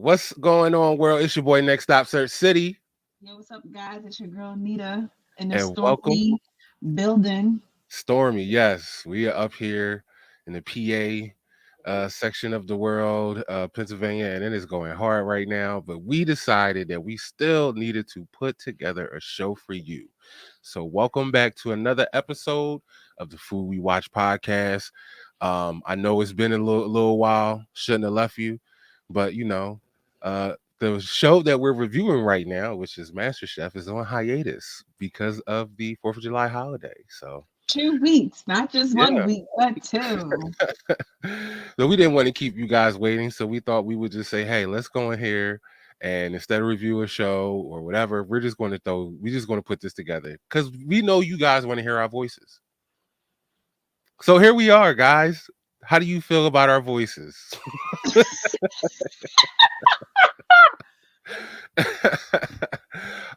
What's going on, world? It's your boy Nextstop Sirchcity, Yo, what's up, guys? It's your girl Neda in the and welcome, Stormy building. Stormy. Yes, we are up here in the PA section of the world, Pennsylvania, and it is going hard right now. But we decided that we still needed to put together a show for you. So, welcome back to another episode of the Food We Watch podcast. I know it's been a little while, shouldn't have left you, but uh, the show that we're reviewing right now, which is MasterChef, is on hiatus because of the 4th of July holiday. So, 2 weeks, not just one yeah. week, but two. So we didn't want to keep you guys waiting. So we thought we would just say, hey, let's go in here and instead of review a show or whatever, we're just going to put this together because we know you guys want to hear our voices. So here we are, guys. How do you feel about our voices?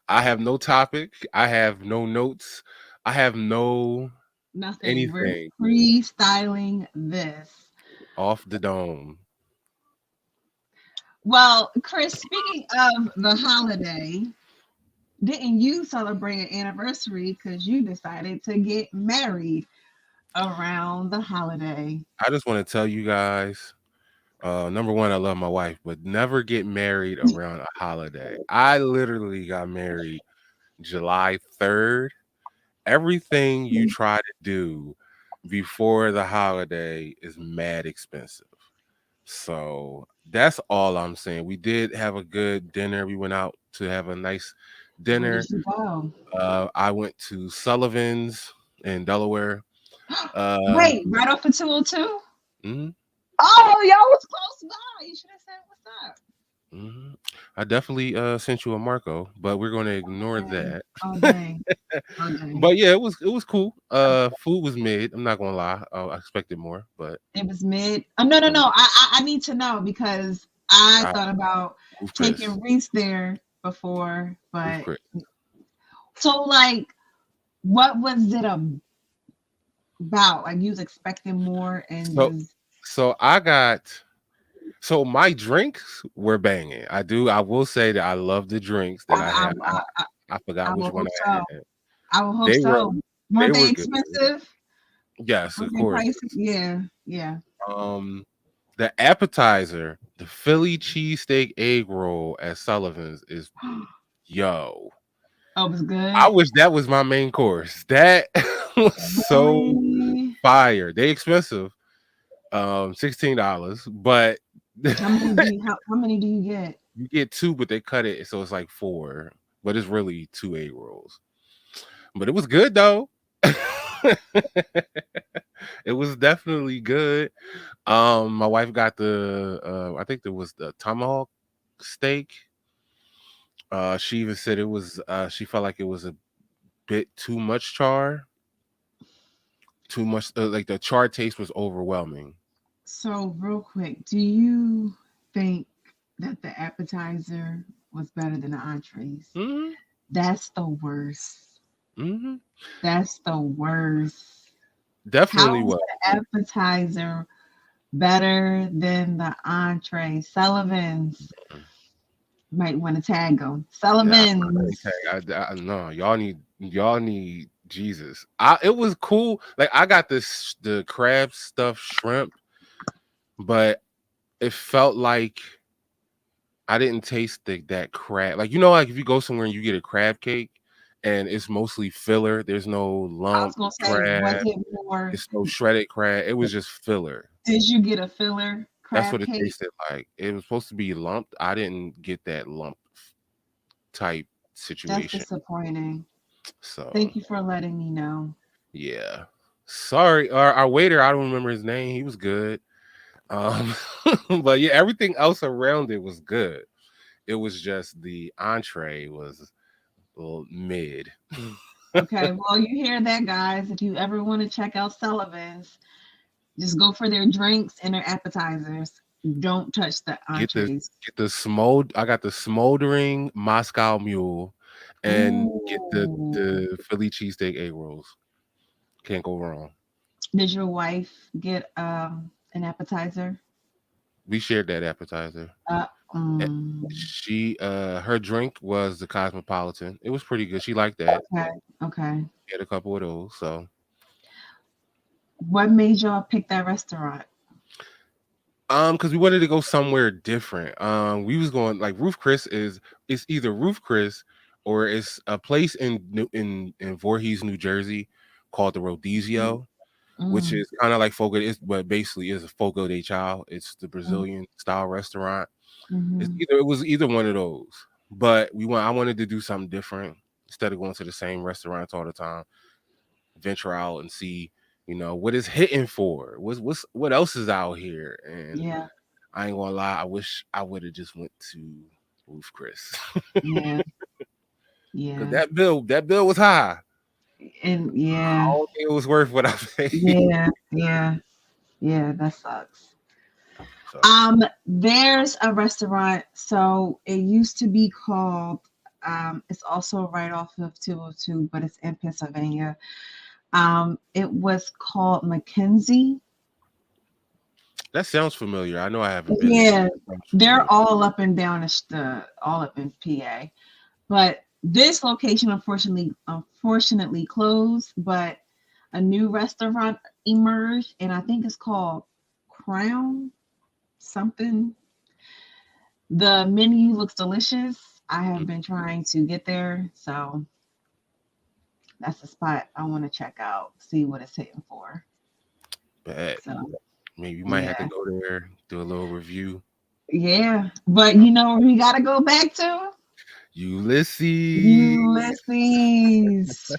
I have no topic. I have no notes. I have no Nothing. We're anything freestyling this. off the dome. Well, Chris, speaking of the holiday, didn't you celebrate an anniversary because you decided to get married around the holiday? I just want to tell you guys, number one, I love my wife, but never get married around a holiday. I literally got married July 3rd. Everything you try to do before the holiday is mad expensive. So that's all I'm saying. We did have a good dinner. We went out to have a nice Where dinner. did you go? I went to Sullivan's in Delaware. Um, Wait, right off of 202? mhm, Oh, y'all was close by. You should have said what's up. mhm. I definitely sent you a Marco, but we're going to ignore Dang. that. Oh, dang. Oh, dang. But yeah, it was cool. Food was mid. I'm not gonna lie. I expected more, but It was mid. No, no, it was, no. I need to know because I I thought about move Chris. taking Reese there before, Move but Chris. so like, what was it about? Like, you was expecting more and So just so my drinks were banging. I will say that I love the drinks that I I, had. I, I, I forgot I which will one hope I so. had. I will hope They were so. they Weren't they were good. expensive? Yes, Weren't of they course. pricey? Yeah, yeah. Um the appetizer, the Philly cheesesteak egg roll at Sullivan's is yo. Oh, it was I good. wish that was my main course. That was so Really? fire. They expensive, $16, but How many do you get? you get two, but they cut it so it's like four, but it's really two egg rolls. But it was good though. It was definitely good. My wife got the I think there was the tomahawk steak. She even said it was she felt like it was a bit too much char, too much like the char taste was overwhelming. So, real quick, do you think that the appetizer was better than the entrees? Hmm. That's the worst. Hmm. That's the worst. Definitely How is was. the appetizer better than the entree? Sullivan's might want to tag them. Yeah, Sullivan's. no, y'all need Jesus. It was cool. Like I got the crab stuffed shrimp, but it felt like I didn't taste that crab. Like like if you go somewhere and you get a crab cake and it's mostly filler, there's no I was lump gonna say, was crab, it more? it's no shredded crab. It was just filler. Did you get a filler That's crab what it cake? tasted like. It was supposed to be lumped. I didn't get that lump type That's situation. disappointing. So Thank you for letting me know. yeah. Sorry. Our waiter, I don't remember his name. He was good. Um, but yeah, everything else around it was good. It was just the entree was a little mid. Okay, well, you hear that, guys. If you ever want to check out Sullivan's, just go for their drinks and their appetizers. Don't touch the Get the entrees. get the smold. I got the smoldering Moscow Mule, and get Ooh. the Philly cheesesteak egg rolls. Can't go wrong. Did your wife get an appetizer? We shared that appetizer. Uh, Eh, mm, She her drink was the Cosmopolitan. It was pretty good. She liked that. okay, okay. She had a couple of those. So What made y'all pick that restaurant? because we wanted to go somewhere different. We was going like Roof Chris is it's either Roof Chris or it's a place in Voorhees, New Jersey called the Rodizio, which Mm, is kind of like Fogo. It's but basically is a Fogo de Chao. It's the mm, Brazilian style restaurant. mm-hmm. It was either one of those. But I wanted to do something different instead of going to the same restaurants all the time. Venture out and see, what is hitting for. What else is out here? And Yeah, I ain't gonna lie, I wish I would have just went to Roof Chris. yeah, Cause yeah, that bill was high. and I yeah, don't think it was worth what I paid. yeah, yeah, yeah. That sucks. So There's a restaurant. So it used to be called. It's also right off of 202, but it's in Pennsylvania. It was called Mackenzie. that sounds familiar. I know I haven't been there. Yeah, That sounds they're familiar. all up and down all up in PA. But this location unfortunately closed, but a new restaurant emerged, and I think it's called Crown something. The menu looks delicious. I have Mm, been trying to get there, so that's the spot I want to check out, see what it's hitting for. Bad. So Maybe you might have to yeah, go there, do a little review. yeah. But you know where we gotta go back to? Ulysses. Ulysses.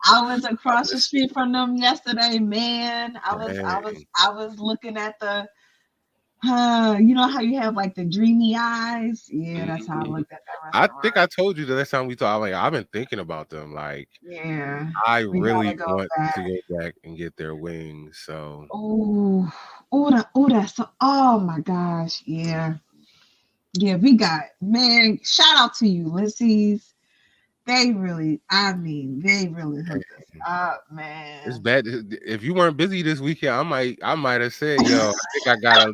I was across the street from them yesterday, man. Dang. I was looking at the you know how you have like the dreamy eyes? Yeah, that's how I Mhm. looked at that I think I restaurant. told you the last time we talked. Like I've been thinking about them. Like Yeah, I we gotta really go want back. to go back and get their wings. So Oh, that's so, oh my gosh, yeah, yeah. We got man. Shout out to you, Ulysses. They really, I mean, they really hooked us up, it's man. bad. If you weren't busy this weekend, I might have said, "Yo, I think I got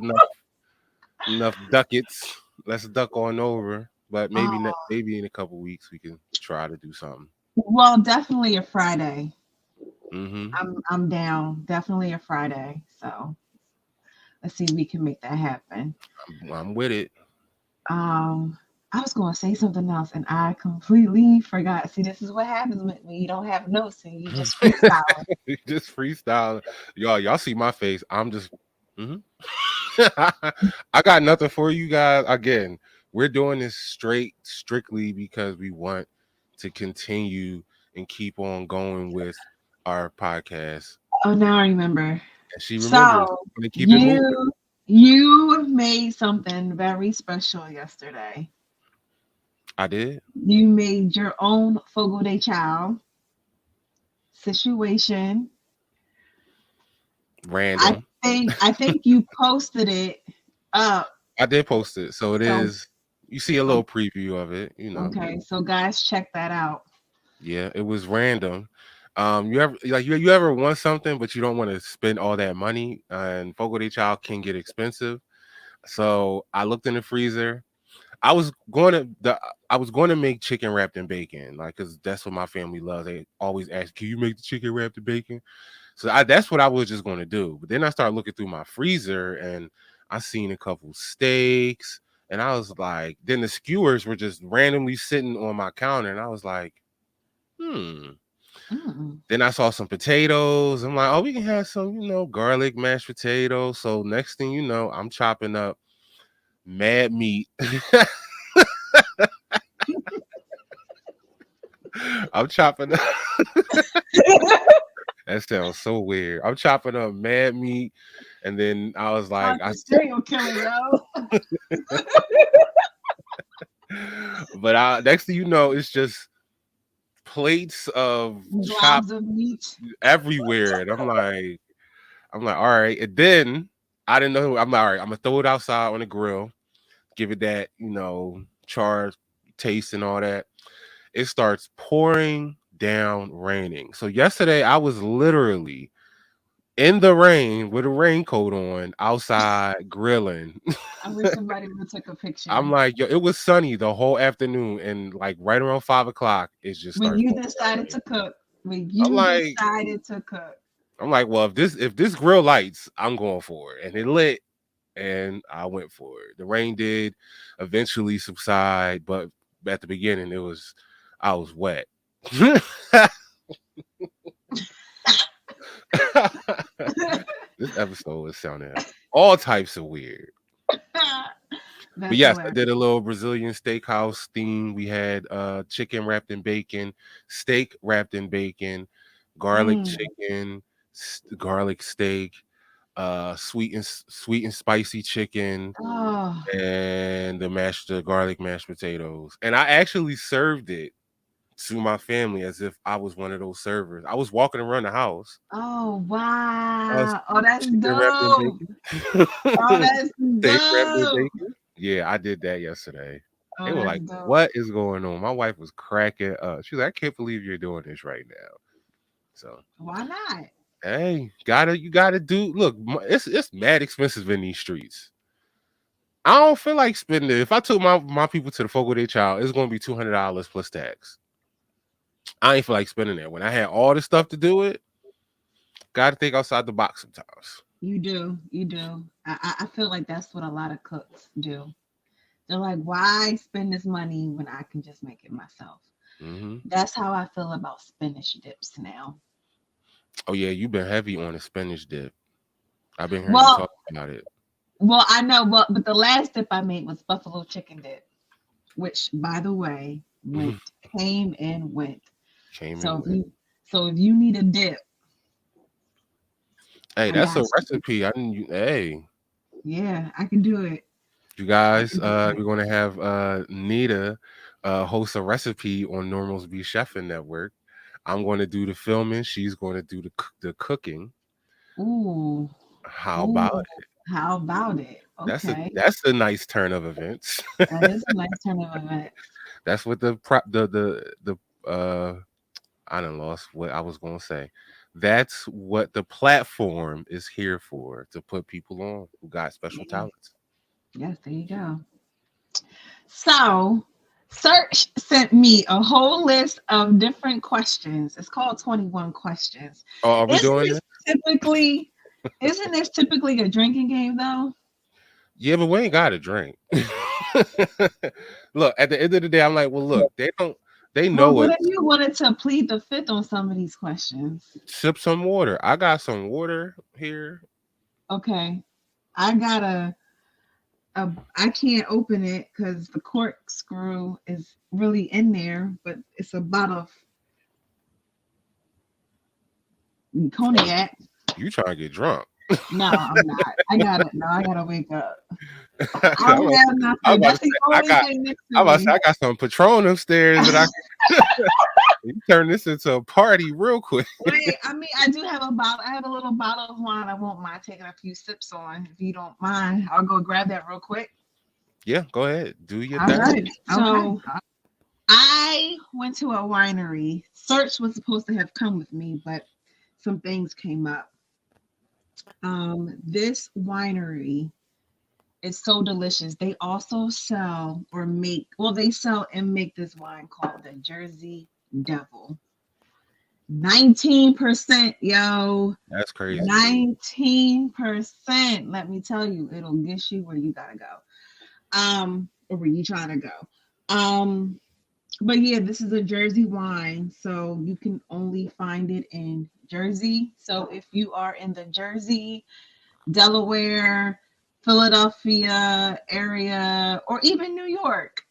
enough ducats. Let's duck on over." But Oh, maybe in a couple weeks we can try to do something. well, definitely a Friday. Hmm I'm down. Definitely a Friday. So let's see if we can make that happen. I'm with it. Um, I was going to say something else and I completely forgot. See, this is what happens when you don't have notes and you just freestyle. Just freestyle, y'all see my face. I'm just. Mhm. I got nothing for you guys. Again, we're doing this strictly because we want to continue and keep on going with our podcast. Oh, now I remember. And she remembers, So we're gonna keep it moving. you made something very special yesterday. I did. You made your own Fogo de Chao situation. Random. I think you posted it up. I did post it. So it So is, you see a little preview of it. okay, so guys, check that out. Yeah, it was random. You ever want something but you don't want to spend all that money, and Fogo de Chao can get expensive. So I looked in the freezer. I was going to the I was going to make chicken wrapped in bacon, like because that's what my family loves. They always ask, "Can you make the chicken wrapped in bacon?" So that's what I was just going to do. But then I started looking through my freezer and I seen a couple steaks, and I was like, then the skewers were just randomly sitting on my counter, and I was like, hmm. Mm. Then I saw some potatoes. I'm like, oh, we can have some, garlic mashed potatoes. So next thing you know, I'm chopping up mad meat. I'm chopping up. That sounds so weird. I'm chopping up mad meat, and then I was like, Like a serial killer, yo. but next thing you know, it's just plates of chopped Globs of meat. everywhere, and I'm like, all right. And then I didn't know. I'm like, all right. I'm gonna throw it outside on the grill, give it that, charred taste and all that. It starts pouring down raining. So yesterday I was literally in the rain with a raincoat on, outside grilling. I wish somebody would have took a I'm picture. like, yo, it was sunny the whole afternoon, and like right around 5 o'clock, it just When starts you pouring down decided rain. to cook. When I'm you like, decided to cook. well, if this grill lights, I'm going for it, and it lit, and I went for it. The rain did eventually subside, but at the beginning, I was wet. This episode is sounding all types of weird. But That's yes, I hilarious. did a little Brazilian steakhouse theme. We had chicken wrapped in bacon, steak wrapped in bacon, garlic Mm. chicken, garlic steak, sweet and spicy chicken, Oh, and the garlic mashed potatoes. And I actually served it to my family as if I was one of those servers. I was walking around the house. oh I was wow. Oh, that's chicken wrapped in dope. Oh, bacon. that's Steak wrapped in dope. bacon. Yeah, I did that yesterday. They Oh, were that's like, dope. "What is going on?" My wife was cracking up. She was like, "I can't believe you're doing this right now." So, Why not? hey, you gotta do. Look, it's mad expensive in these streets. I don't feel like spending it. If I took my people to the Fogo de Child, it's gonna be $200 plus tax. I ain't feel like spending that. When I had all the stuff to do it, gotta think outside the box sometimes. You do. You do. I feel like that's what a lot of cooks do. They're like, why spend this money when I can just make it myself? Hmm. That's how I feel about spinach dips now. Oh yeah, you've been heavy on the spinach dip. I've been hearing you Well, talk about it. I know, but the last dip I made was buffalo chicken dip, which, by the way, went came and went. Came So in if with. you need a dip, Hey, I that's got a you. recipe. I didn't. Hey, Yeah, I can do it. you I guys. can do it. We're gonna have Neda host a recipe on Normal's Be Chefing Network. I'm going to do the filming. She's going to do the cooking. Ooh, How about ooh. it? How about it? Okay, That's a nice turn of events. that is a nice turn of events. That's what the I done lost what I was gonna say. That's what the platform is here for, to put people on who got special Yeah. talents. Yes, there you go. So, Search sent me a whole list of different questions. It's called 21 questions. Oh, are we Isn't doing this this? typically isn't this typically a drinking game though? Yeah, but we ain't got to drink. Look, at the end of the day, I'm like, well, look, they Well, know what it. if you wanted to plead the fifth on some of these questions? Sip some water. I got some water here. Okay. I got I can't open it because the corkscrew is really in there, but it's a bottle of Oh, cognac. you trying to get drunk? No, I'm not. I got it. No, I gotta wake up. I'm I don't have I'm nothing. about to That's the say, only thing next to I me. got some Patron upstairs that I you turn this into a party real quick. Wait, I mean, I do have a bottle. I have a little bottle of wine. I won't mind taking a few sips on. If you don't mind, I'll go grab that real quick. Yeah, go ahead. Do your All thing. right. So I went to a winery. Search was supposed to have come with me, but some things came up. This winery is so delicious. They also sell or make, well, they sell and make this wine called the Jersey Devil. 19%, yo. That's crazy. 19%. Let me tell you, it'll get you where you gotta go. Or where you trying to go. Um, but yeah, this is a Jersey wine, so you can only find it in Jersey. So if you are in the Jersey, Delaware, Philadelphia area, or even New York,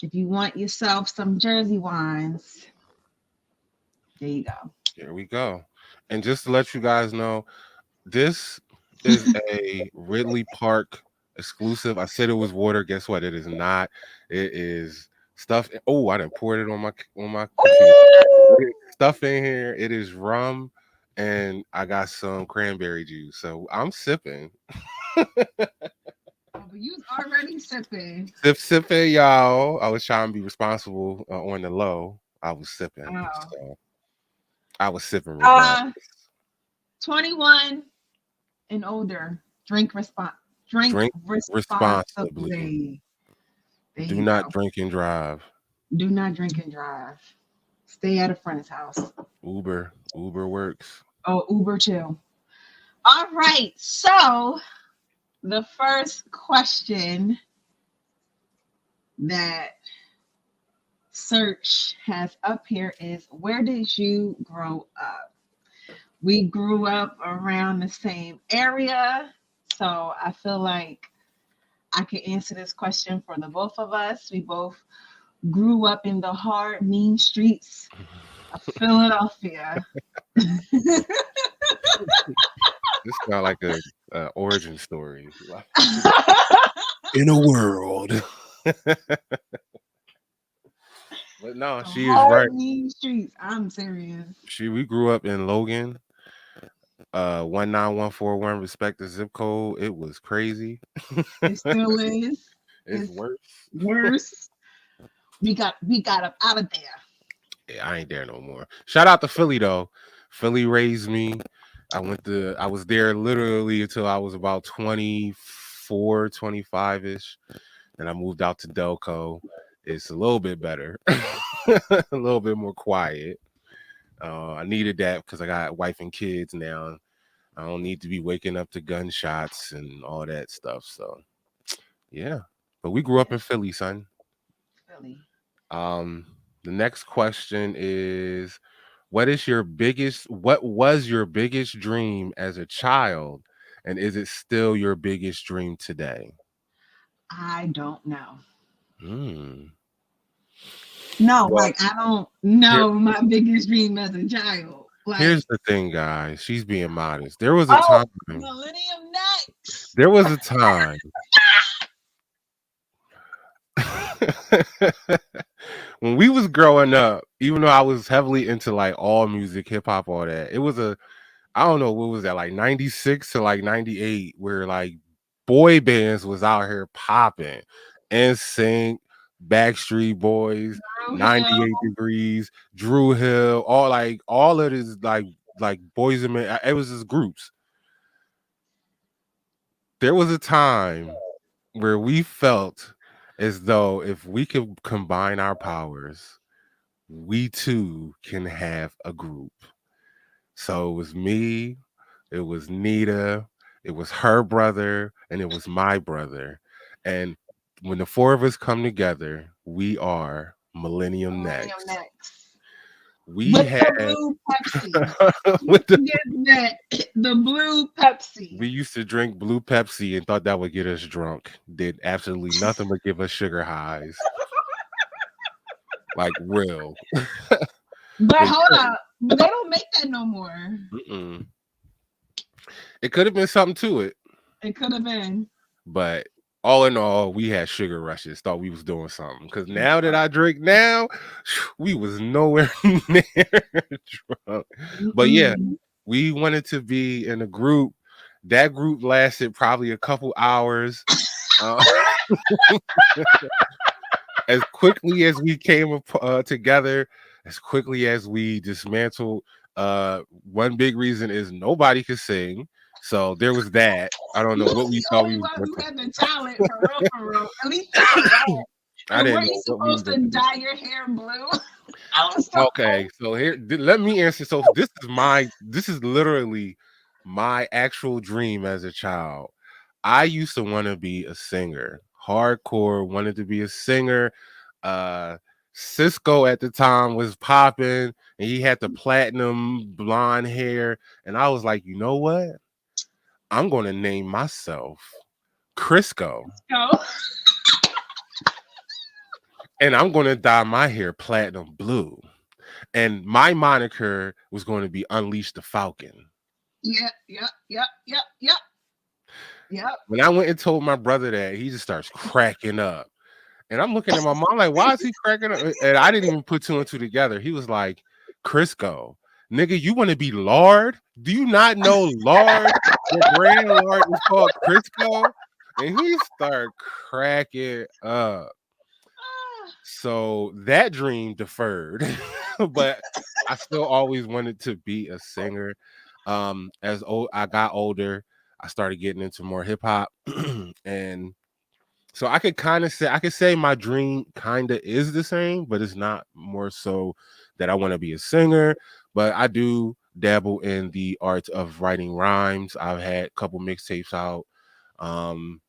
if you want yourself some Jersey wines, there you go. Here we go. And just to let you guys know, this is a Ridley Park exclusive. I said it was water. Guess what? It is not. It is stuff. Oh, I didn't pour it on my computer. Stuff in here. It is rum, and I got some cranberry juice. So I'm sipping. Oh, but you was already sipping. Sipping, y'all. I was trying to be responsible on the low. I was sipping. Oh. So I was sipping Uh, regardless. 21 and older. Drink Drink responsibly. responsibly. There Do you not go. drink and drive. Do not drink and drive. Stay at a friend's house. Uber works. Oh, Uber too. All right. So the first question that Search has up here is, where did you grow up? We grew up around the same area. So I feel like I can answer this question for the both of us. We both grew up in the hard, mean streets of Philadelphia. This sound like a origin story. In a world. But no, The she is right. hard, mean streets. I'm serious. We grew up in Logan, 19141, respect the zip code. It was crazy. It still is. It's It's worse. worse. We got up out of there. Yeah, I ain't there no more. Shout out to Philly though. Philly raised me. I was there literally until I was about 24, 25ish. And I moved out to Delco. It's a little bit better. A little bit more quiet. I needed that because I got wife and kids now. I don't need to be waking up to gunshots and all that stuff. So yeah. But we grew up Yeah, in Philly, son. Philly. Um, the next question is, what was your biggest dream as a child? And is it still your biggest dream today? I don't know. Hmm. No, Well, like I don't here know my biggest dream as a child. here's Like, the thing, guys. She's being modest. There was a oh, time. Millennium Next. There was a time. When we was growing up, even though I was heavily into like all music, hip hop, all that, it was a I don't know what was that like 96 to like 98 where like boy bands was out here popping. NSYNC, Backstreet Boys, Drew Hill. 98 Degrees, Drew Hill, all of this like boys and men. It was just groups. There was a time where we felt as though if we could combine our powers, we too can have a group. So it was me, it was Neda, it was her brother, and it was my brother. And when the four of us come together, we are Millennium Millennium Next. Next. We With had the blue Pepsi. with the, Get that. The blue Pepsi. we used to drink blue Pepsi and thought that would get us drunk. Did absolutely nothing but give us sugar highs. Like real. But But hold up. But they don't make that no more. mm-mm. It could have been something to it. It could have been. But all in all, we had sugar rushes. Thought we was doing something. Because now that I drink now, we was nowhere near drunk. But yeah, Mm-mm. we wanted to be in a group. That group lasted probably a couple hours. Uh, as quickly as we together, as quickly as we dismantled. One big reason is nobody could sing. So there was that. I don't You know was what we the thought only we was one going who to. had the talent for real, for real. At least you could rap. I And didn't weren't you know what we was supposed gonna to do. dye your hair blue? I was so Okay, so let me answer. So this is literally my actual dream as a child. I used to want to be a singer, hardcore. Wanted to be a singer. Uh, Cisco at the time was popping, and he had the platinum blonde hair, and I was like, you know what? I'm going to name myself Crisco, go. and I'm going to dye my hair platinum blue. And my moniker was going to be Unleash the Falcon. Yeah, yep, yep, yep, yep, yep. When I went and told my brother that, he just starts cracking up. And I'm looking at my mom like, why is he cracking up? And I didn't even put two and two together. He was like, Crisco, nigga, you want to be Lord? Do you not know Lord? The brand Lord is called Crisco. And he started cracking up. Ah, So that dream deferred, but I still always wanted to be a singer. As I got older, I started getting into more hip hop, and so I could kind of say I could say my dream kind of is the same, but it's not more so that I want to be a singer. But I do dabble in the art of writing rhymes. I've had a couple mixtapes out. Um,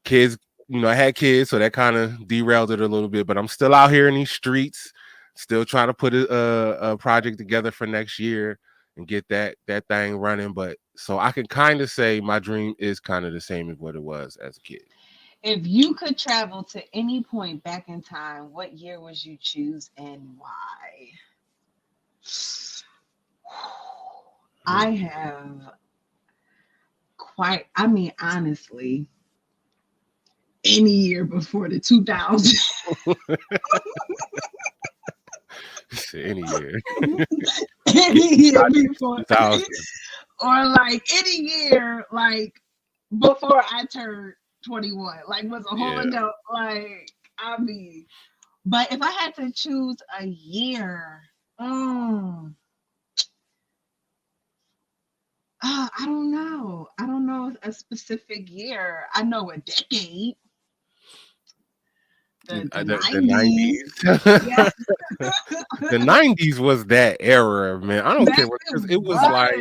kids, I had kids, so that kind of derailed it a little bit. But I'm still out here in these streets, still trying to put a project together for next year and get that thing running. But so I can kind of say my dream is kind of the same as what it was as a kid. If you could travel to any point back in time, what year would you choose and why? Hmm. I have quite, I mean, honestly, any year before the 2000s, Any year. Get any me year out of this before, 2000. or like any year, like before I turned 21, like was a whole Yeah. adult, like, I mean, but if I had to choose a year, mm, I don't know. I don't know a specific year. I know a decade, the The 90s. 90s. Yeah, The 90s was that era, man. I don't that care what, it because it was like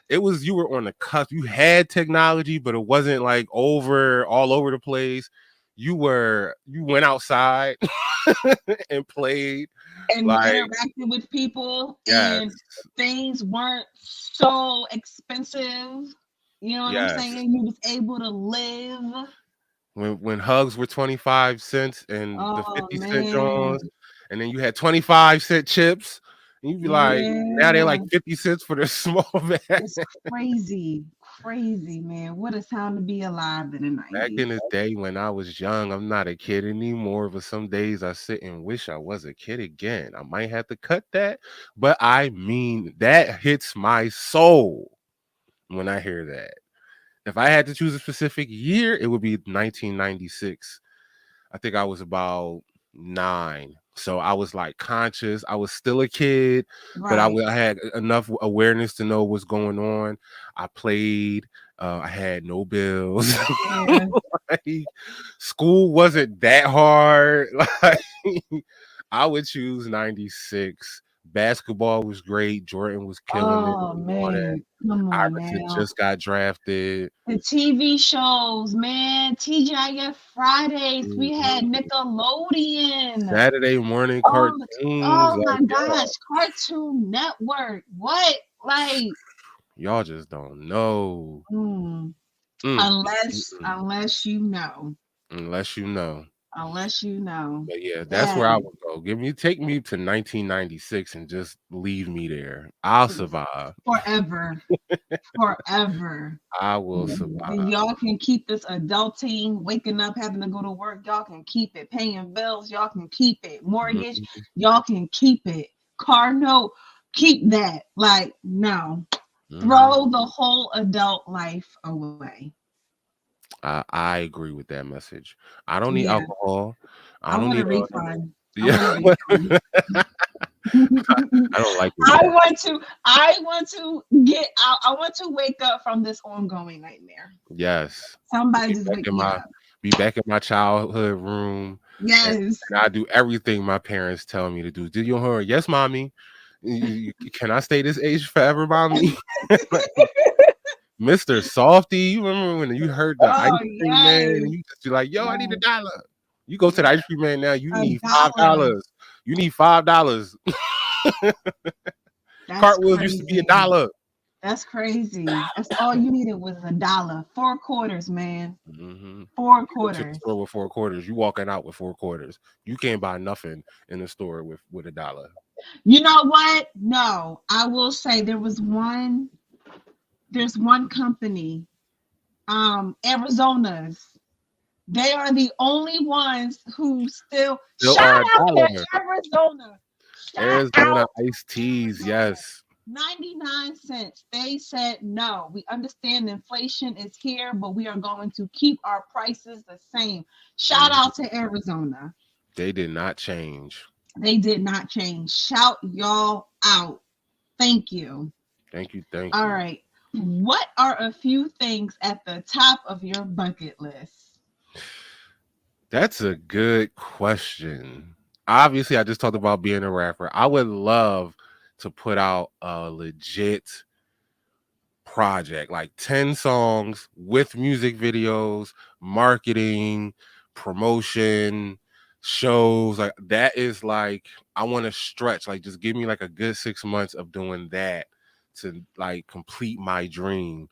was. you were on the cusp. You had technology, but it wasn't like all over the place. You went outside and played. And you Like, interacted with people, yes, and things weren't so expensive. You know what I'm yes. saying? You was able to live. When hugs were 25 cents and the Oh 50-cent man. Jones, and then you had 25-cent chips, and you'd be like, now they're Yeah. like 50 cents for the small bag. It's crazy. Crazy, man. What a time to be alive in the Back 90s. in the day when I was young, I'm not a kid anymore, but some days I sit and wish I was a kid again. I might have to cut that, but I mean, that hits my soul when I hear that. If I had to choose a specific year, it would be 1996. I think I was about 9. So I was like conscious. I was still a kid, but Right. I had enough awareness to know what's going on. I played. I had no bills. Yeah. Like, school wasn't that hard. Like, I would choose 96. Basketball was great. Jordan was killing it Oh and all that. man. Come on Iverson now. just got drafted. The TV shows, man. TGIF Fridays. We had Mhm. Nickelodeon. Saturday morning Oh, cartoons, oh like, my gosh. Cartoon Network. What? Like, y'all just don't know. mm, Mm, mm, mm, unless mm. unless you know. Unless you know. Unless you know. But yeah, that's where I That would go. Take me to 1996 and just leave me there. I'll survive. forever. Forever. I will And survive. y'all can keep this adulting, waking up, having to go to work. Y'all can keep it. Paying bills, y'all can keep it. Mortgage, Mhm, y'all can keep it. Car note, keep that. Like, no. mhm. Throw the whole adult life away. I agree with that message. I don't need Yeah. alcohol. I I don't want a need all that. refund. I Yeah. want a refund. I don't like I refund. want to I want to get out. I want to wake up from this ongoing nightmare. Yes. Somebody Be just back wake in me my up. childhood room, and Yes. I do everything my parents tell me to do. Do your homework. Yes, mommy. Can I stay this age forever, mommy? Like, Mr. Softy, you remember when you heard the ice Oh cream man yes. and you just be like, yo, I need a Yes. dollar. You go to the Yeah. ice cream man now, you A need dollar. $5. You need $5. That's Cartwheels used to be a crazy. dollar. That's crazy. That's all you needed was a dollar. 4 quarters, man. Hmm. Four You go to the quarters. store with 4 quarters. You walking out with 4 quarters. You can't buy nothing in the store with a dollar. You know what? No, I will say there's one company, Arizona's. They are the only ones who still Still shout are a out to dollar. Arizona. Shout Arizona out to iced teas, Arizona. yes. 99 cents. They said no. We understand inflation is here, but we are going to keep our prices the same. Shout Mhm. out to Arizona. They did not change. They did not change. Shout y'all out. Thank you. Thank you. Thank All you. right. What are a few things at the top of your bucket list? That's a good question. Obviously, I just talked about being a rapper. I would love to put out a legit project, like 10 songs with music videos, marketing, promotion, shows. Like that is like I want to stretch, like just give me like a good 6 months of doing that to like complete my dream.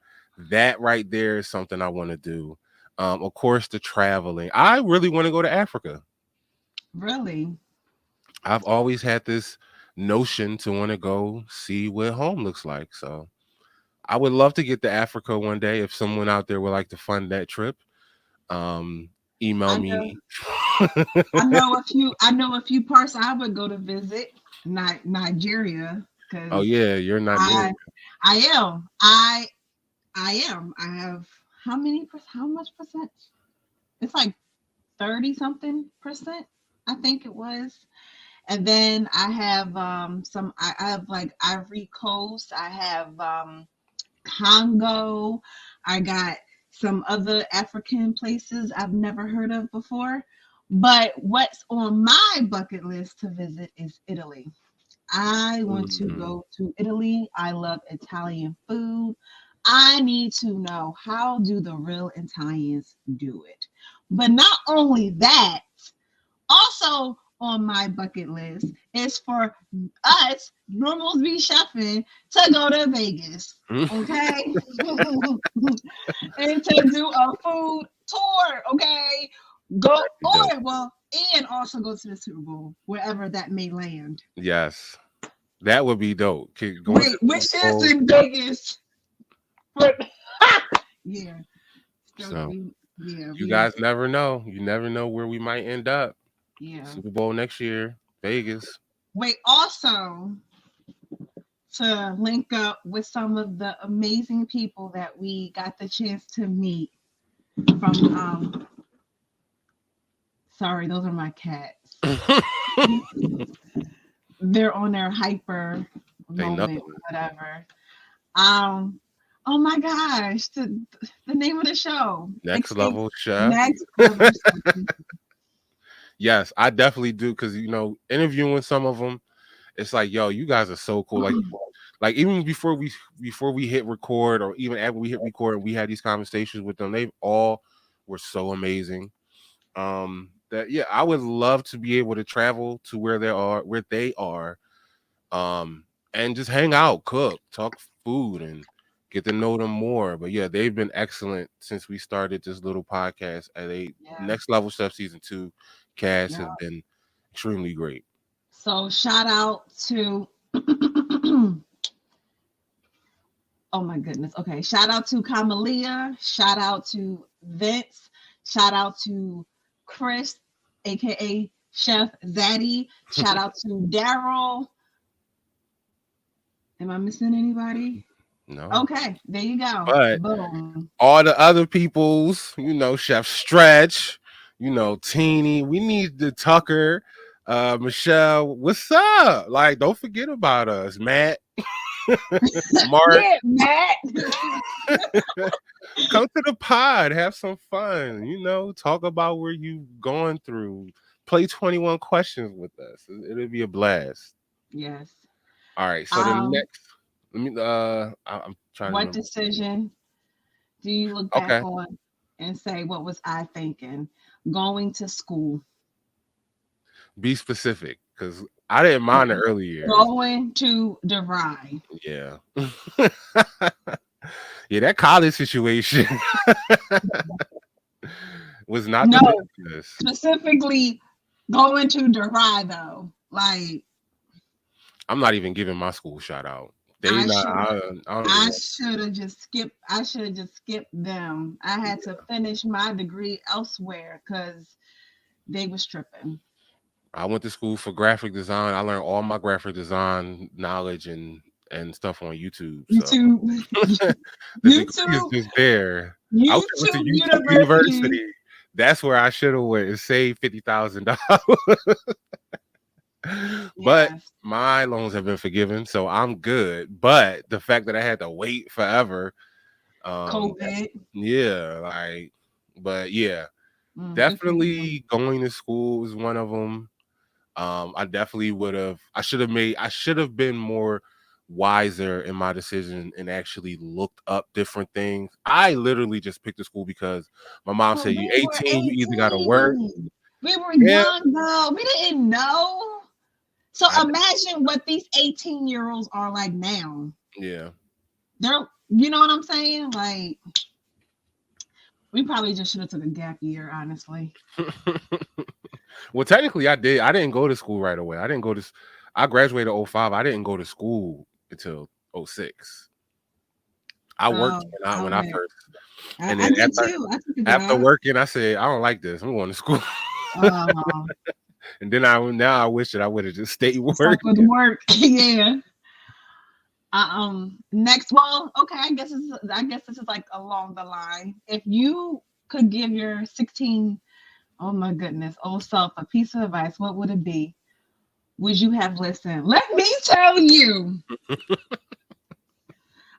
That right there is something I want to do. Of course, the traveling. I really want to go to Africa. Really? I've always had this notion to want to go see what home looks like. So I would love to get to Africa one day. If someone out there would like to fund that trip, um, email I know me. I know a few parts I would go to visit. Nigeria, Oh because yeah, you're Nigerian. I I am. I am. I have how much percent? It's like 30 something percent, I think it was. And then I have I have like Ivory Coast, I have Congo, I got some other African places I've never heard of before. But what's on my bucket list to visit is Italy. I want to Mm. go to Italy. I love Italian food. I need to know, how do the real Italians do it? But not only that, also on my bucket list is for us normals be chefing to go to Vegas. Okay. And to do a food tour. Okay. Go That'd be dope. or well, and also go to the Super Bowl, wherever that may land. Yes, that would be dope. Going to Wait, the Super which is Bowl. in Vegas? But yeah, still So we yeah, you we guys never know. You never know where we might end up. yeah. Super Bowl next year, Vegas. Wait, also to link up with some of the amazing people that we got the chance to meet from sorry, those are my cats. They're on their hyper They moment, nothing. whatever. Um oh my gosh, the name of the show. Next level chef. Next level. Yes, I definitely do because interviewing some of them, it's like, yo, you guys are so cool. Like even before we hit record, or even after we hit record, and we had these conversations with them, they all were so amazing. That yeah, I would love to be able to travel to where they are, um, and just hang out, cook, talk food, and get to know them more. But yeah, they've been excellent since we started this little podcast. At a Yeah, Next Level Chef season 2 cast yeah. has been extremely great. So shout out to oh my goodness. Okay. Shout out to Kamalia. Shout out to Vince. Shout out to Chris, aka Chef Zaddy. Shout out to Daryl. Am I missing anybody? No, Okay, there you go. but Boom. all the other peoples, Chef Stretch, Teeny. We need the Tucker, Michelle. What's up? Like, don't forget about us, Matt, Mark. Yeah, Matt. Come to the pod, have some fun. Talk about where you going through. Play 21 questions with us. It'll be a blast. Yes. All right. So the Um, next, let me. I'm trying to what remember. decision do you look back Okay. on and say, what was I thinking? Going to school. Be specific, because I didn't mind the Okay. early years. Going to DeVry. Yeah. Yeah, that college situation was not the No, business. specifically going to DeVry though. Like I'm not even giving my school shout out. They I not. should I don't even I want. should have just skipped I should have just skipped them. I had to finish my degree elsewhere because they was tripping. I went to school for graphic design. I learned all my graphic design knowledge and stuff on YouTube. So YouTube the degree is YouTube just there. I wish I went to YouTube YouTube University. University. That's where I should have went and saved $50,000. But Yes. my loans have been forgiven, so I'm good. But the fact that I had to wait forever, that's COVID. yeah, like, but yeah, Good for you. definitely going to school is one of them. I definitely would have. I should have been more wiser in my decision and actually looked up different things. I literally just picked the school because my mom But said, "You we were 18, you either got to work." 18. We were Yeah, young though. We didn't know. So I imagine what these 18-year-olds are like now. yeah. They're, you know what I'm saying? Like, we probably just should have took a gap year, honestly. Well, technically, I did. I didn't go to school right away. I didn't go to. I graduated '05. I didn't go to school until '06. I Oh, worked when I okay. first, and I then did too. I took a after job. working, I said, I don't like this. I'm going to school. Uh, And then I wish that I would have just stayed stuck working. with work. Yeah. Next, well, okay. I guess this is like along the line. If you could give your 16, oh my goodness, old self a piece of advice, what would it be? Would you have listened? Let me tell you,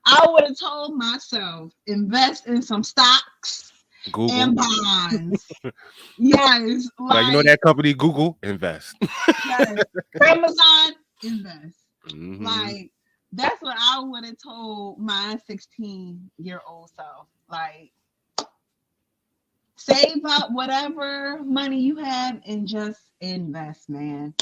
I would have told myself invest in some stocks Google, and bonds. Yes, like, you know like that company, Google, invest. yes, Amazon invest. Hmm. Like that's what I would have told my 16-year-old self. Like save up whatever money you have and just invest, man.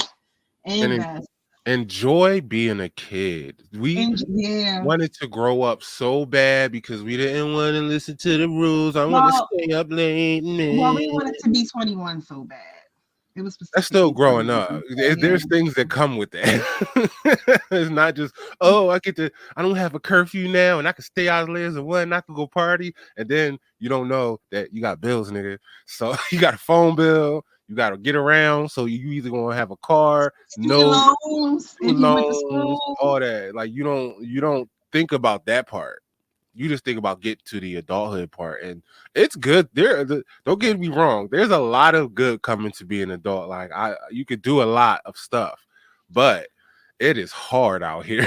And Invest. enjoy being a kid. We And yeah. wanted to grow up so bad because we didn't want to listen to the rules. I want to Well, stay up late, well, man. we wanted to be 21 so bad. It was That's still specifically growing up. 21. So yeah. There's things that come with that. It's not just, oh, I don't have a curfew now and I can stay out later as one and I can go party. And then you don't know that you got bills, nigga. So you got a phone bill, you got to get around. So you either going to have a car, Student no loans, if you went to loans, school. all that. Like you don't think about that part. You just think about get to the adulthood part, and it's good. Don't get me wrong. There's a lot of good coming to be an adult. Like you could do a lot of stuff, but it is hard out here.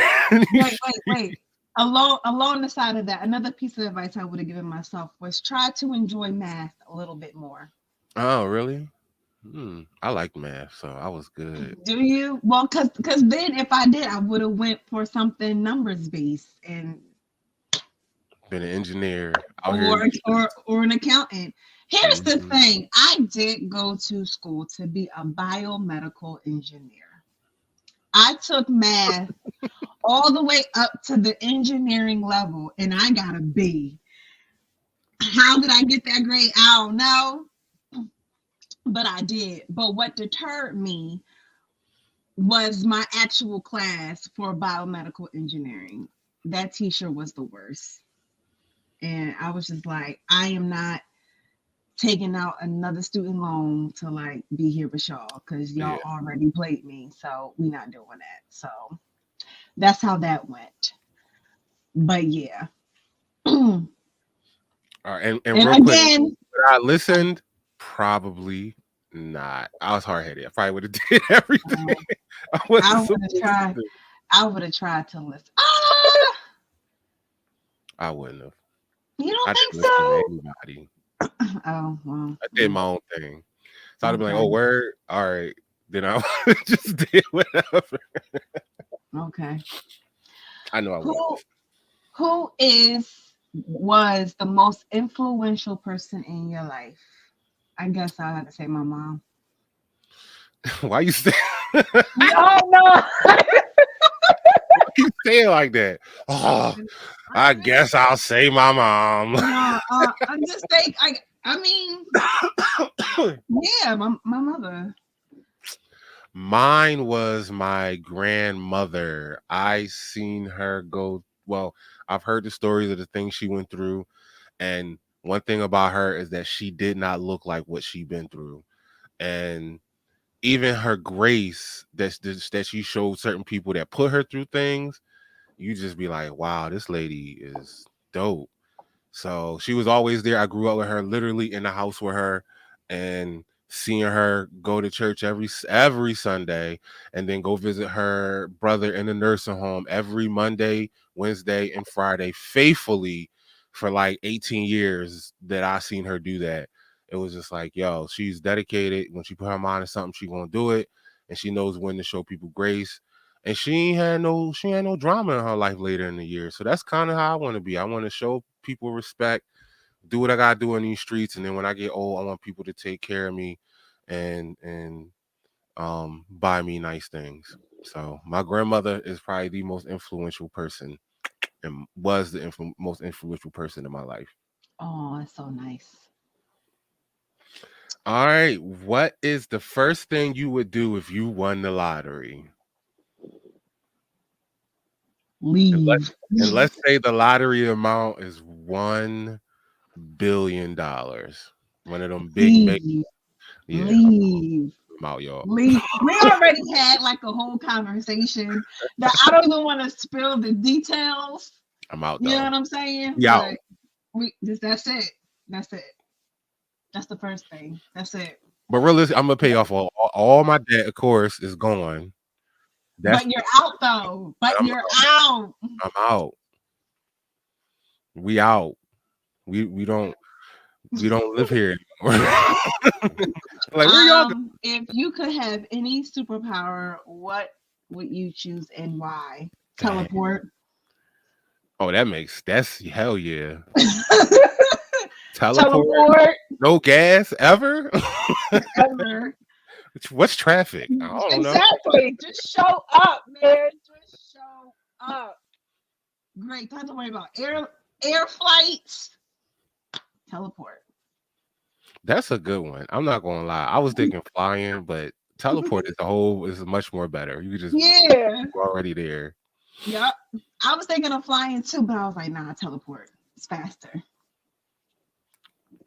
Wait. Along the side of that, another piece of advice I would have given myself was try to enjoy math a little bit more. Oh, really? I like math, so I was good. Do you? Well, cause then if I did, I would have went for something numbers based and Been an engineer out here. or an accountant. Here's the Mhm. thing: I did go to school to be a biomedical engineer. I took math all the way up to the engineering level, and I got a B. How did I get that grade? I don't know, but I did. But what deterred me was my actual class for biomedical engineering. That teacher was the worst. And I was just like, I am not taking out another student loan to like be here with y'all because Yeah. y'all already played me. So we not doing that. So that's how that went. But yeah. And All right, and real quick, again, would I listened? Probably not. I was hard headed. I probably would have did everything I I wasn't would have supposed to tried. do. I would have tried to listen. Ah, I wouldn't have. you don't I think didn't listen to so? anybody. Oh well. I did my own thing. So I'd be like, Okay. "Oh, word, all right." Then I just did whatever. Okay. I know I wouldn't Who who was the most influential person in your life? I guess I'll have to say my mom. listen. Why you say? No, no. You say it like that? Oh, I guess I'll say my mom. No, I just think I mean, yeah, my mother. Mine was my grandmother. I seen her go. Well, I've heard the stories of the things she went through, and one thing about her is that she did not look like what she been through, and even her grace that she showed certain people that put her through things, you just be like, wow, this lady is dope. So she was always there. I grew up with her, literally in the house with her, and seeing her go to church every Sunday, and then go visit her brother in the nursing home every Monday, Wednesday, and Friday faithfully for like 18 years that I seen her do that. It was just like, yo, she's dedicated. When she put her mind to something, she gonna do it, and she knows when to show people grace. And she had no drama in her life later in the year. So that's kind of how I want to be. I want to show people respect, do what I gotta do in these streets, and then when I get old, I want people to take care of me and buy me nice things. So my grandmother is probably the most influential person and was the most influential person in my life. Oh, that's so nice. All right, what is the first thing you would do if you won the lottery? And let's Leave. and let's say the lottery amount is $1 billion. One of them big make, Leave. yeah, Leave. I'm out, y'all. Leave. We already had like a whole conversation that I don't even want to spill the details. I'm out You know though. what I'm saying? We out. But that's it. That's it. That's the first thing. That's it. But realistically, I'm gonna pay off all my debt. Of course, is gone. That's But you're out though. But I'm you're out. I'm out. We out. We don't live here anymore. Like where y'all go? If you could have any superpower, what would you choose and why? Dang. Teleport. Oh, that's hell yeah. Teleport. Teleport No gas ever. ever. What's traffic? I don't know. Exactly. Just show up, man. Just show up. Great. Don't have to worry about air flights. Teleport. That's a good one. I'm not gonna lie. I was thinking flying, but teleport is much more better. You just Yeah. you're already there. Yep. I was thinking of flying too, but I was like, nah, teleport. It's faster.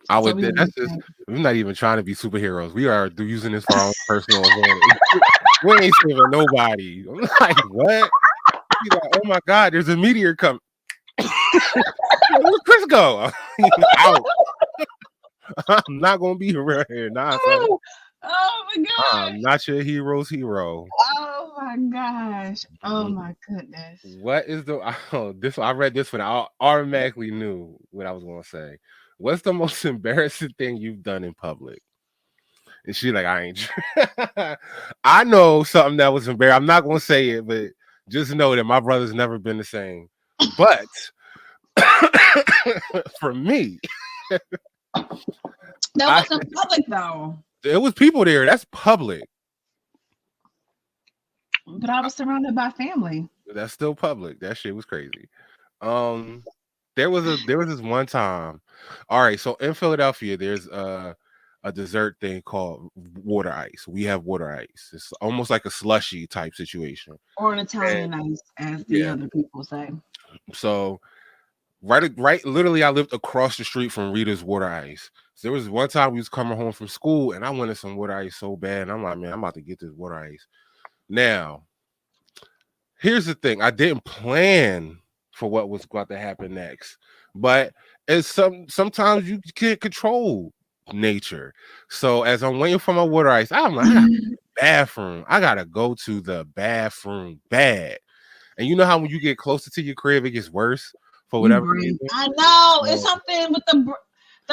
I So would. we That's just. We're not even trying to be superheroes. We are using this for our own personal advantage. We ain't saving nobody. I'm like, what? He's like, oh my god, there's a meteor coming. Where'd Chris go? Out. I'm not gonna be around here. Nah, son. oh my gosh. I'm not your hero's hero. Oh my gosh. Oh my goodness. What is the this I read this one. I automatically knew what I was gonna say. What's the most embarrassing thing you've done in public? And she like, I ain't. I know something that was embarrassing. I'm not gonna say it, but just know that my brother's never been the same. But for me, That wasn't public though. it was people there. That's public. But I was surrounded by family. That's still public. That shit was crazy. Um, there was this one time. All right, so in Philadelphia, there's a dessert thing called water ice. We have water ice. It's almost like a slushy type situation. Or an And Italian ice, as the yeah, other people say. so right, literally, I lived across the street from Rita's water ice. So there was one time we was coming home from school, and I wanted some water ice so bad. And I'm like, man, I'm about to get this water ice. Now, here's the thing: I didn't plan for what was about to happen next, but it's sometimes you can't control nature. So as I'm waiting for my water ice, I'm like, I gotta go to the bathroom. I gotta go to the bathroom bad. And you know how when you get closer to your crib, it gets worse for You whatever breathe. reason. I know. It's So something with the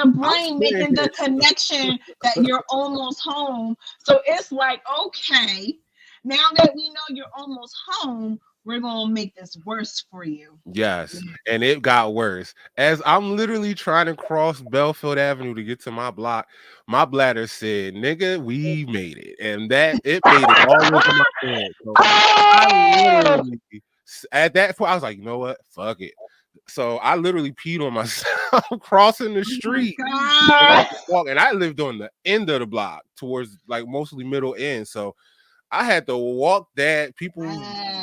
I'm brain sitting making the here. connection that you're almost home. So it's like, okay, now that we know you're almost home, we're gonna make this worse for you. Yes, and it got worse. As I'm literally trying to cross Belfield Avenue to get to my block, my bladder said, "Nigga, we made it," and that it made it all over my pants. So I Oh, literally, at that point, I was like, you know what? Fuck it. So I literally peed on myself crossing the oh my street. And I had god. to walk, and I lived on the end of the block towards like mostly middle end. So I had to walk that, people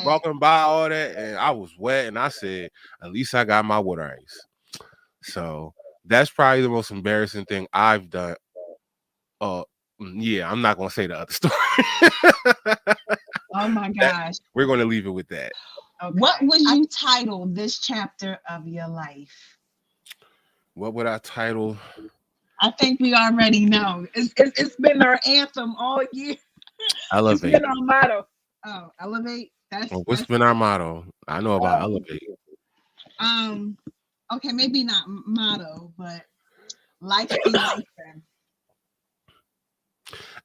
walking by all that, and I was wet. And I said, at least I got my water ice. So that's probably the most embarrassing thing I've done. Uh, yeah, I'm not gonna say the other story. Oh my That- gosh. we're gonna leave it with that. Okay. What would you title this chapter of your life? What would I title? I think we already know. It's been our anthem all year. It's been Elevate. our motto. Oh, elevate. Well, what's That's been our motto? I know about um elevate. um okay, maybe not motto, but life be life.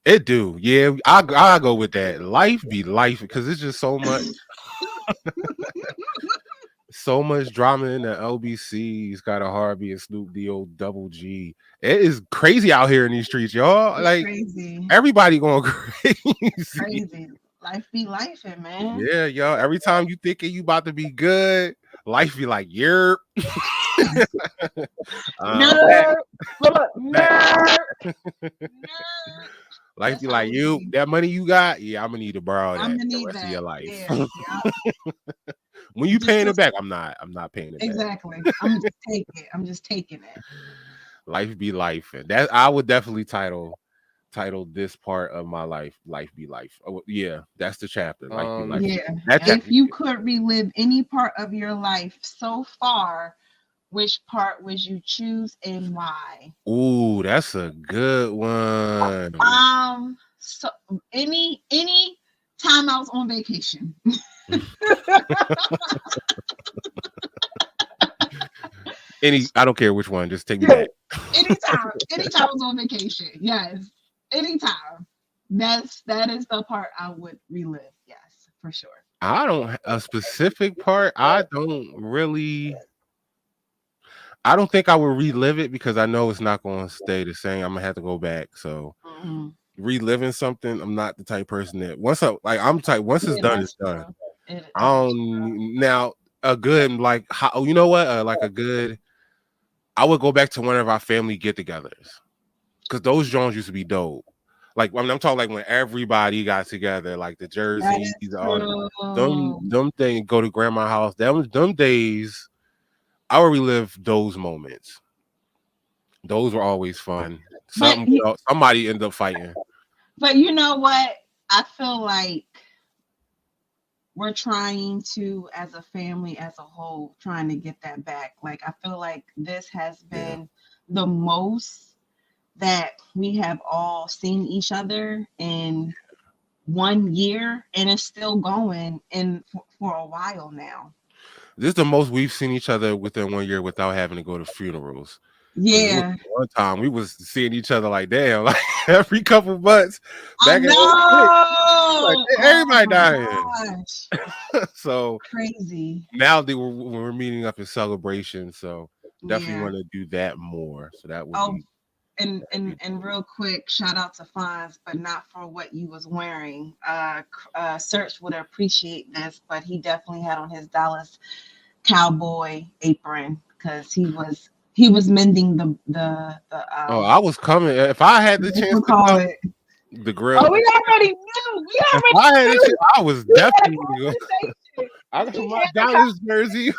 It do. Yeah, I go with that. Life be life because it's just so much drama in the LBC. He's got a Harvey and Snoop D-O double G. It is crazy out here in these streets, y'all. It's Like crazy. everybody going crazy. Crazy. Life be life, man. Yeah, yo. Every time you thinking you about to be good, life be like, "Yerp, I'm back, Nerd. Look, back." nerd. Nerd. Life That's be how like, we "You be. that money you got? Yeah, I'm gonna need to borrow I'm that gonna the need rest of your that. life. Yeah, yeah. When you Just paying it listen. back, I'm not. I'm not paying it back. Exactly. I'm just taking it. I'm just taking it. Life be life, and that I would definitely title this part of my life, life be life. Oh, yeah, that's the chapter. Life be life. Yeah. That If chapter. you could relive any part of your life so far, which part would you choose and why? Ooh, that's a good one. So any time I was on vacation. I don't care which one. Just take me back. Anytime I was on vacation. Yes. Anytime. That is the part I would relive. Yes, for sure. I don't a specific part. I don't think I would relive it because I know it's not going to stay the same. I'm gonna have to go back. So Mhm. reliving something, I'm not the type person that I'm type once it's Yeah, done, it's that's done. true. I That is don't now a good like how you know what like a good. I would go back to one of our family get-togethers because those Jones used to be dope. Like I mean, I'm talking like when everybody got together, like the that jerseys, is all true. them things. Go to grandma's house. Them days. I would relive those moments. Those were always fun. But Somebody ended up fighting. but you know what? I feel like we're trying to, as a family, as a whole, trying to get that back. Like I feel like this has Yeah. been the most that we have all seen each other in 1 year, and it's still going and for a while now. This is the most we've seen each other within 1 year without having to go to funerals. Because it was Yeah, one time we was seeing each other like damn, like every couple months I back in '06. Like know. Oh everybody my dying. gosh, So crazy. now we're meeting up in celebration. So definitely Yeah. want to do that more. So that would Oh, be and real quick, shout out to Fonz, but not for what you was wearing. Search would appreciate this, but he definitely had on his Dallas Cowboy apron because he was mending oh, I was coming. If I had the what chance you to call come, it. the Oh, grill. we already knew. We If already I had a chance, knew. I was We had a definitely going. conversation. I got We my had a Dallas jersey.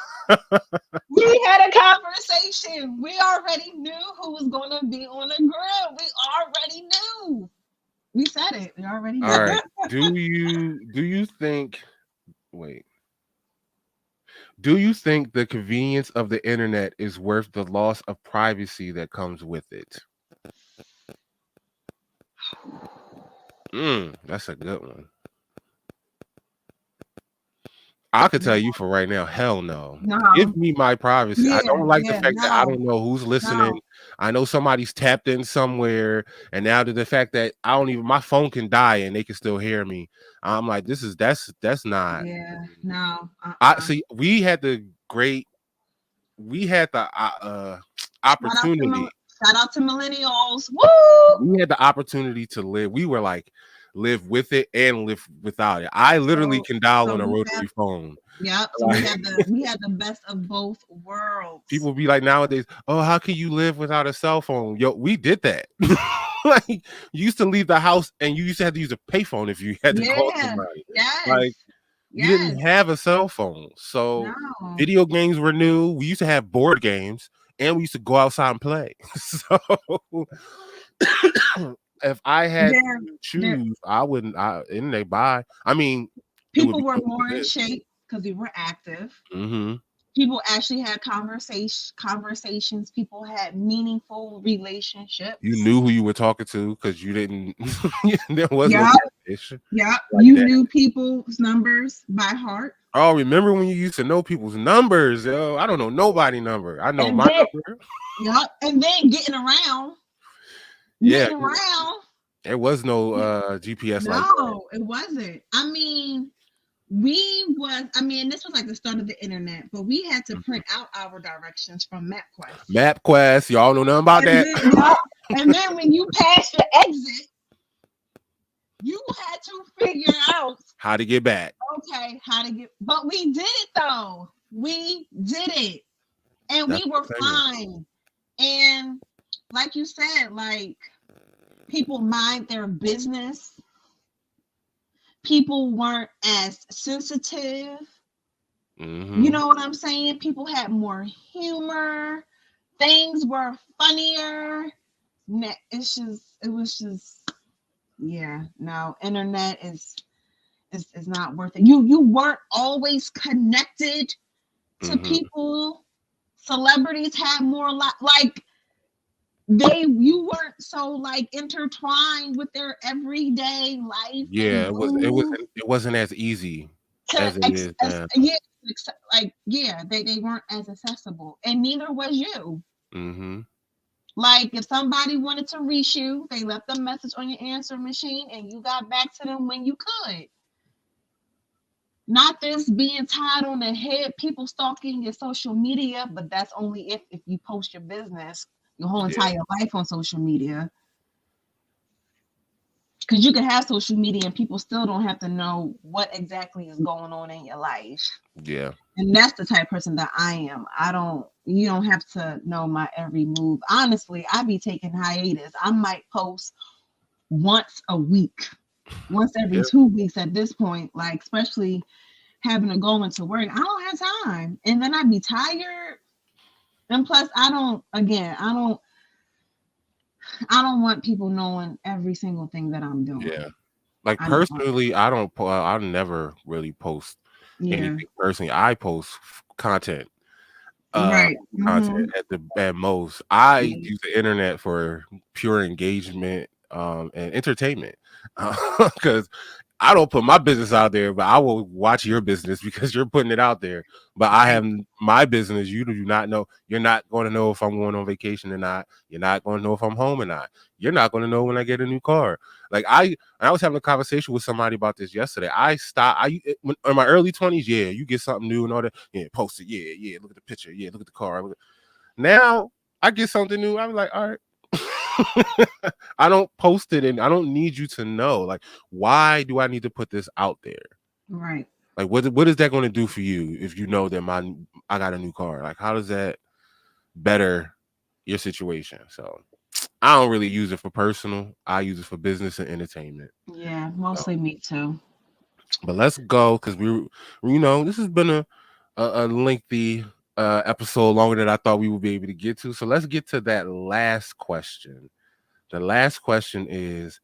we had a conversation. We already knew who was gonna be on the grill. We already knew. We said it. We already All knew. right. Do you think wait. Do you think the convenience of the internet is worth the loss of privacy that comes with it? That's a good one. I could tell you for right now, hell no. Give No. me my privacy. I Yeah, don't like the yeah, fact that I no, don't know who's listening. no. I know somebody's tapped in somewhere, and now to the fact that I don't even my phone can die and they can still hear me. I'm like, that's not. Yeah, no. I see. We had the Shout out to opportunity. shout out to millennials. Woo! We had the opportunity to live. We were like live with it and live without it. I literally So can dial so on a we had rotary phone. yep. So we Like had the best of both worlds. people be like nowadays, oh, how can you live without a cell phone? Yo, we did that. Like you used to leave the house and you used to have to use a payphone if you had to call Yeah. somebody. Yes. Like we didn't Yes. have a cell phone. So No. video games were new. We used to have board games and we used to go outside and play. So if I had There to there choose, I wouldn't internet buy. I mean, it would people be were cool to more in live. shape because we were active. Mm-hmm. People actually had conversations. People had meaningful You relationships. knew who you were talking to because you didn't. There was no Yeah, catfish yeah. like You that. knew people's numbers by heart. Oh, remember when you used to know people's numbers? Yo, I don't know nobody number. I know And my then, number. yeah, and then Yeah, getting around. there was no GPS like that. No, it wasn't. I mean, this was like the start of the internet, but we had to Mhm. print out our directions from MapQuest. MapQuest, y'all know nothing about And that. then, yeah, and then when you passed your exit, you had to figure out, How to get back. okay, how to get, but we did it though. We did it. And That's we what were I'm saying. fine. And like you said, like people mind their business. People weren't as sensitive. You Hmm. know what I'm saying? People had more humor. Things were funnier. It was just, yeah, no, internet is not worth it. You weren't always connected to Hmm. people. Celebrities had more like you weren't so like intertwined with their everyday life Yeah, and move it wasn't as easy to as it is now. yeah, like yeah, they weren't as accessible, and neither was you. Hmm. Like if somebody wanted to reach you, they left a message on your answer machine and you got back to them when you could. Not this being tied on the head, people stalking your social media, but that's only if you post your business, your whole Yeah, entire life on social media. Because you can have social media and people still don't have to know what exactly is going on in your life. yeah, And that's the type of person that I am. You don't have to know my every move. Honestly, I be taking hiatus. I might post once a week, once every yeah, 2 weeks at this point, like, especially having to go into work. I don't have time. And then I'd be tired. And plus, I don't want people knowing every single thing that I'm yeah. doing. Like I don't want, personally, I don't. I never really post yeah, anything personally. I post content. uh right. Content Mm-hmm. at most. I Yeah, use the internet for pure engagement and entertainment. Because I don't put my business out there, but I will watch your business because you're putting it out there. But I right, have my business. You do not know. You're not going to know if I'm going on vacation or not. You're not going to know if I'm home or not. You're not going to know when I get a new car. Like I was having a conversation with somebody about this yesterday. I stopped. In my early 20s. Yeah, you get something new and all that. Yeah, post it. Yeah, yeah. Look at the picture. Yeah, look at the car. Now I get something new. I'm like, all right. I don't post it and I don't need you to know. Like, why do I need to put this out there? right, Like, what is that going to do for you if you know that I got a new car? Like, how does that better your situation? So I don't really use it for personal. I use it for business and entertainment. yeah, So, mostly me too. but let's go because this has been a lengthy episode, longer than I thought we would be able to get to. So let's get to that last question. The last question is,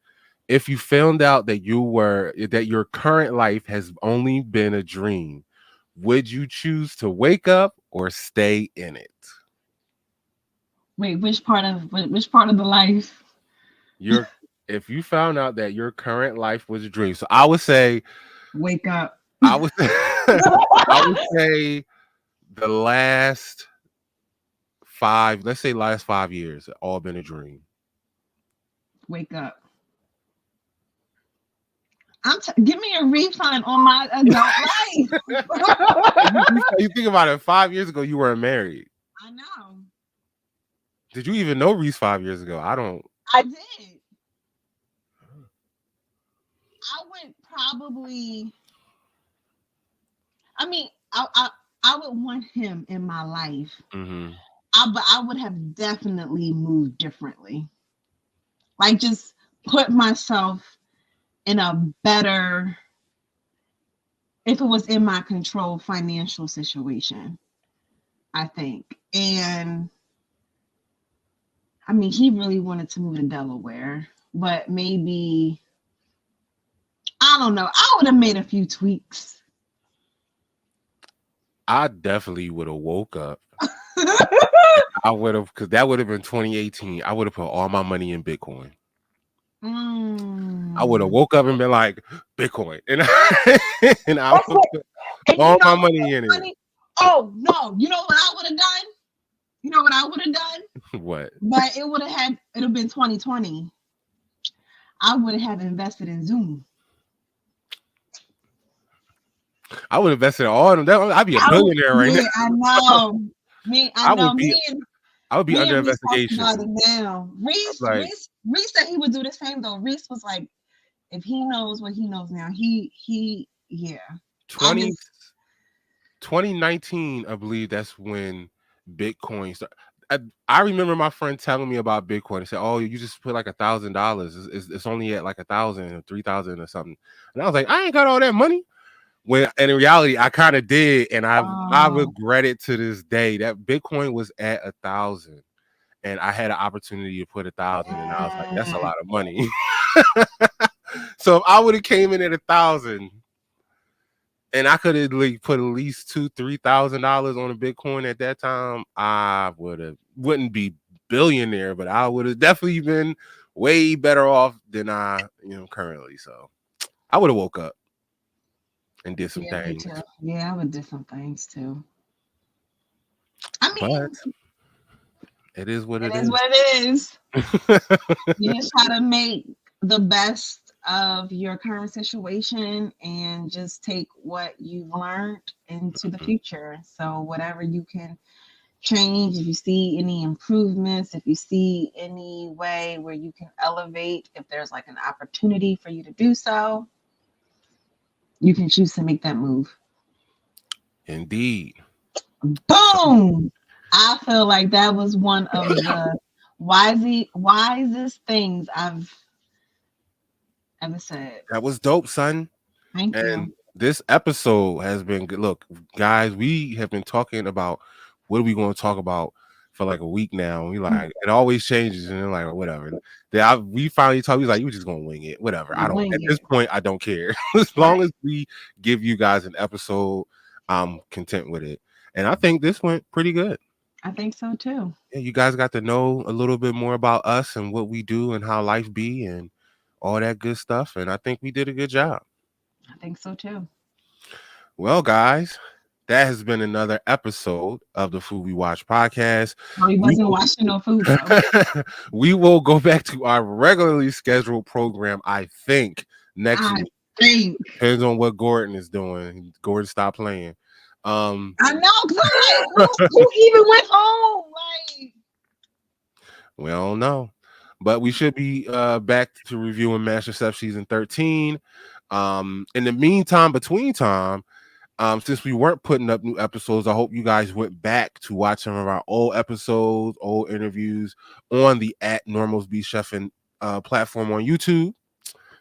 if you found out that your current life has only been a dream, would you choose to wake up or stay in it? Wait, which part of the life? Your If you found out that your current life was a dream, so I would say, Wake up. I would I would say the last last 5 years, all been a dream. Wake up. Give me a refund on my adult life. You think about it, 5 years ago you weren't married. I know. Did you even know Reese 5 years ago? I don't. I did. I would probably. I mean, I would want him in my life. Hmm. But I would have definitely moved differently. Like just put myself in a better, if it was in my control, financial situation. I think, and I mean, he really wanted to move to Delaware, but maybe I don't know. I would have made a few tweaks. I definitely would have woke up. I would have, because that would have been 2018. I would have put all my money in Bitcoin. I would have Mm. woke up and been like, Bitcoin. And and I That's would it. put And you all know my what's money so in it. funny? Oh no! You know what I would have done? You know what I would have done? What? But it would have been 2020. I would have invested in Zoom. I would invest in all of them. I'd be a billionaire right now. Yeah, I know. I I would know. be I would be Me under and Reese talked investigation. about it now. I'm like, Reese said he would do the same though. Reese was like, if he knows what he knows now, yeah. I 20 just 2019, I believe that's when Bitcoin started. I remember my friend telling me about Bitcoin. He said, "Oh, you just put like $1,000. It's only at like 1,000 or 3,000 or something." And I was like, "I ain't got all that money." When in reality, I kind of did, and I oh regret it to this day. That Bitcoin was at 1,000, and I had an opportunity to put 1,000, and I was like, "That's a yeah. lot of money." So if I would have came in at 1,000, and I could have like put at least $2,000-3,000 on a Bitcoin at that time, I wouldn't be billionaire, but I would have definitely been way better off than currently. So I would have woke up and did some Yeah, me too. things. Yeah, I would do some things too. I But mean, it is what it it is is. what it is. You just try to make the best of your current situation and just take what you've learned into the future. So whatever you can change, if you see any improvements, if you see any way where you can elevate, if there's like an opportunity for you to do so, you can choose to make that move. Indeed. So Boom! I feel like that was one of the wisest things I've ever said. that was dope, son. Thank And you. this episode has been good. Look, guys, we have been talking about what are we going to talk about for like a week now. We like it always changes, and then like whatever. We finally talked. We like you just gonna wing it, whatever. I don't. Wing At this it. point, I don't care. As long Right. as we give you guys an episode, I'm content with it. And I think this went pretty good. I think so too. Yeah, you guys got to know a little bit more about us and what we do and how life be and all that good stuff. And I think we did a good job. I think so too. Well, guys, that has been another episode of the Food We Watch podcast. No, he We wasn't will, watching no food though. we will go back to our regularly scheduled program, I think, next I week. think. Depends on what Gordon is doing. Gordon stopped playing. Um, I know, because I'm like, who even went home? Like, we don't know. But we should be back to reviewing MasterChef season 13. In the meantime, between time, since we weren't putting up new episodes, I hope you guys went back to watch some of our old episodes, old interviews on the at Normals Be Chefing platform on YouTube.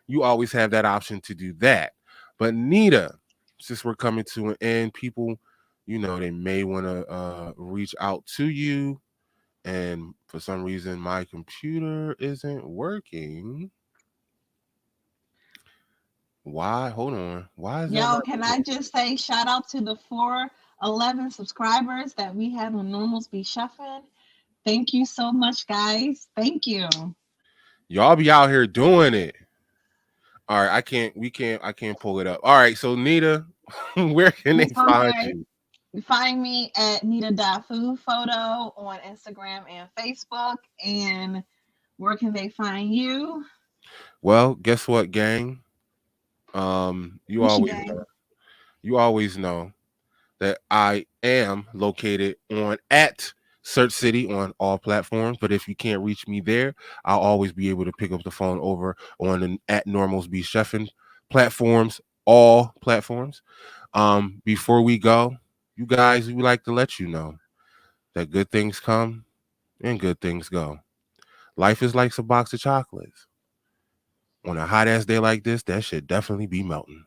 You always have that option to do that. But Nita, since we're coming to an end, people, they may want to reach out to you. And for some reason, my computer isn't working. Why? Hold on. Why is that yo, not can doing I just say shout out to the 411 subscribers that we have on Normals Be Shuffling? Thank you so much, guys. Thank you. Y'all be out here doing it. All right, I can't pull it up. All right, so Nita, where can they It's find okay. you? You find me at Neda.food photo on Instagram and Facebook. And where can they find you? Well, guess what, gang? You What's your always game? know that I am located on at Search City on all platforms. But if you can't reach me there, I'll always be able to pick up the phone over on the at Normals Be Chefing platforms, all platforms. Before we go, you guys, we would like to let you know that good things come and good things go. Life is like a box of chocolates. On a hot ass day like this, that should definitely be melting.